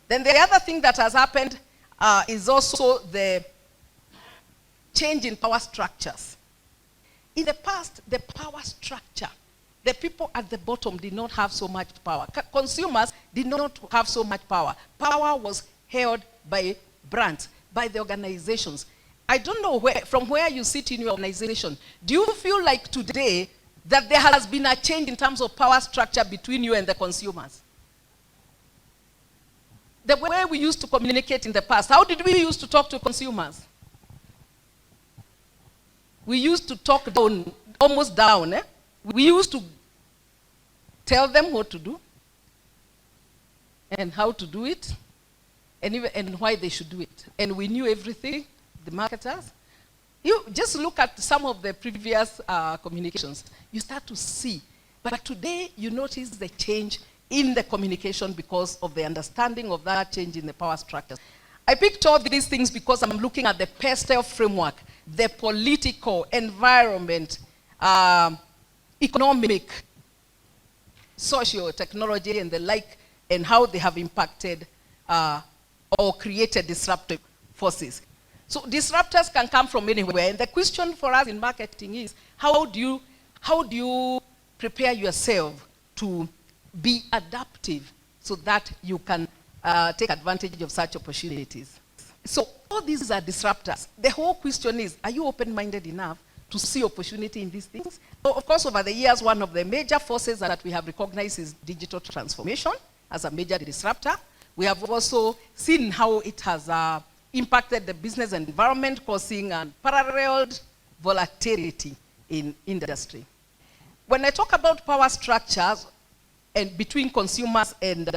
Then the other thing that has happened is also the change in power structures. In the past, the power structure, the people at the bottom did not have so much power. Consumers did not have so much power. Power was held by brands, by the organizations. I don't know from where you sit in your organization. Do you feel like today that there has been a change in terms of power structure between you and the consumers? The way we used to communicate in the past, how did we used to talk to consumers? We used to talk down, almost down. We used to tell them what to do and how to do it and why they should do it. And we knew everything, the marketers. You just look at some of the previous communications. You start to see. But today, you notice the change in the communication because of the understanding of that change in the power structures. I picked all these things because I'm looking at the PESTEL framework, the political, environment, economic, social, technology, and the like, and how they have impacted or created disruptive forces. So disruptors can come from anywhere. And the question for us in marketing is, how do you prepare yourself to be adaptive so that you can take advantage of such opportunities? So all these are disruptors. The whole question is, are you open-minded enough to see opportunity in these things? So of course, over the years, one of the major forces that we have recognized is digital transformation as a major disruptor. We have also seen how it has impacted the business environment, causing unparalleled volatility in industry. When I talk about power structures and between consumers and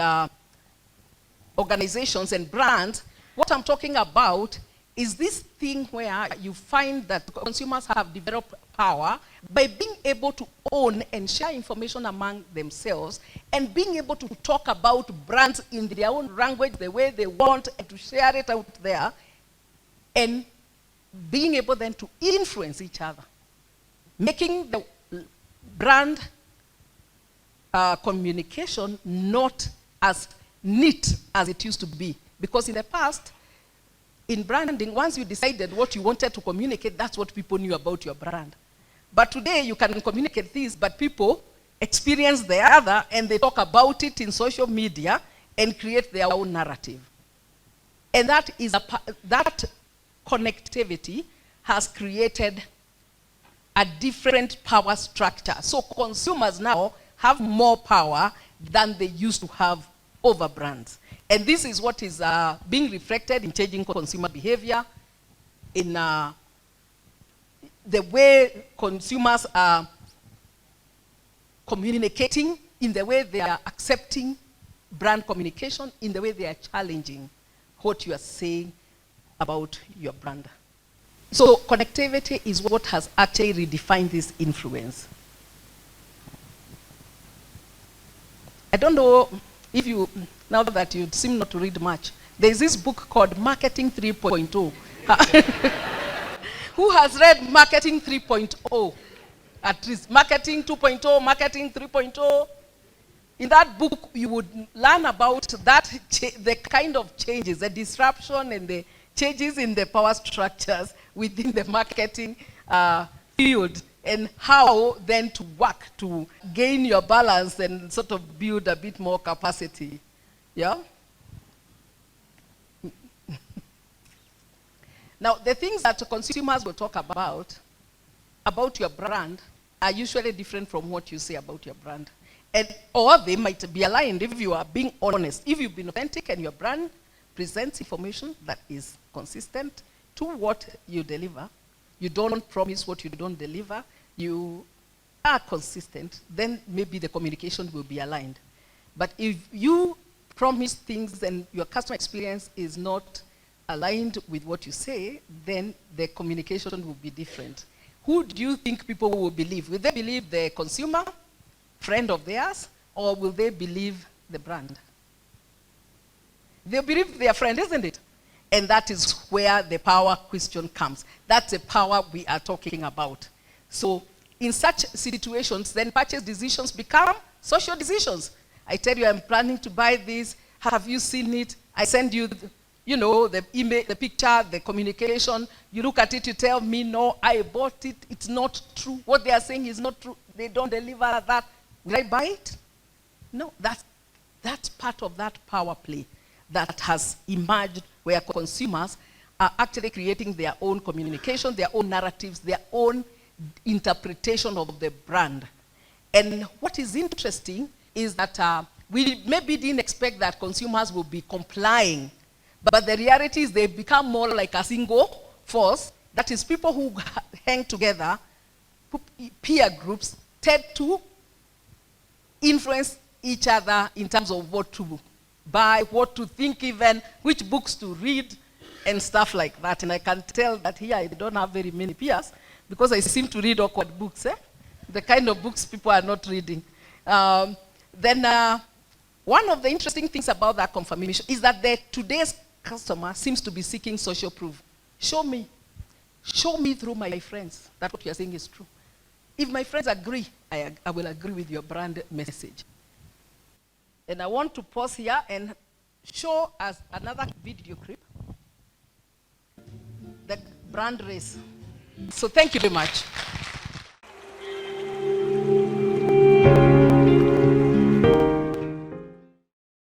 organizations and brands, what I'm talking about is this thing where you find that consumers have developed power by being able to own and share information among themselves and being able to talk about brands in their own language, the way they want, and to share it out there, and being able then to influence each other, making the brand communication not as neat as it used to be. Because in the past, in branding, once you decided what you wanted to communicate, that's what people knew about your brand. But today, you can communicate this, but people experience the other, and they talk about it in social media and create their own narrative. And that connectivity has created a different power structure. So consumers now have more power than they used to have over brands. And this is what is being reflected in changing consumer behavior, in the way consumers are communicating, in the way they are accepting brand communication, in the way they are challenging what you are saying about your brand. So connectivity is what has actually redefined this influence. I don't know if you, now that you seem not to read much, there's this book called Marketing 3.0. Who has read Marketing 3.0? At least Marketing 2.0, Marketing 3.0. In that book, you would learn about that, the kind of changes, the disruption and the changes in the power structures within the marketing field, and how then to work to gain your balance and sort of build a bit more capacity. Yeah? Now, the things that consumers will talk about your brand are usually different from what you say about your brand. Or they might be aligned if you are being honest. If you've been authentic and your brand presents information that is consistent to what you deliver, you don't promise what you don't deliver, you are consistent, then maybe the communication will be aligned. But if you promise things and your customer experience is not aligned with what you say, then the communication will be different. Who do you think people will believe? Will they believe the consumer, friend of theirs, or will they believe the brand? They believe their friend, isn't it? And that is where the power question comes. That's the power we are talking about. So in such situations, then purchase decisions become social decisions. I tell you, I'm planning to buy this. Have you seen it? I send you, you know, the email, the picture, the communication. You look at it, you tell me, no, I bought it. It's not true. What they are saying is not true. They don't deliver that. Will I buy it? No, that's part of that power play that has emerged where consumers are actually creating their own communication, their own narratives, their own interpretation of the brand. And what is interesting is that we maybe didn't expect that consumers will be complying, but the reality is they've become more like a single force. That is, people who hang together, peer groups, tend to influence each other in terms of what to buy, what to think even, which books to read, and stuff like that. And I can tell that here I don't have very many peers because I seem to read awkward books, the kind of books people are not reading. One of the interesting things about that confirmation is that today's customer seems to be seeking social proof. Show me through my friends that what you're saying is true. If my friends agree, I will agree with your brand message. And I want to pause here and show us another video clip, the brand race. So thank you very much.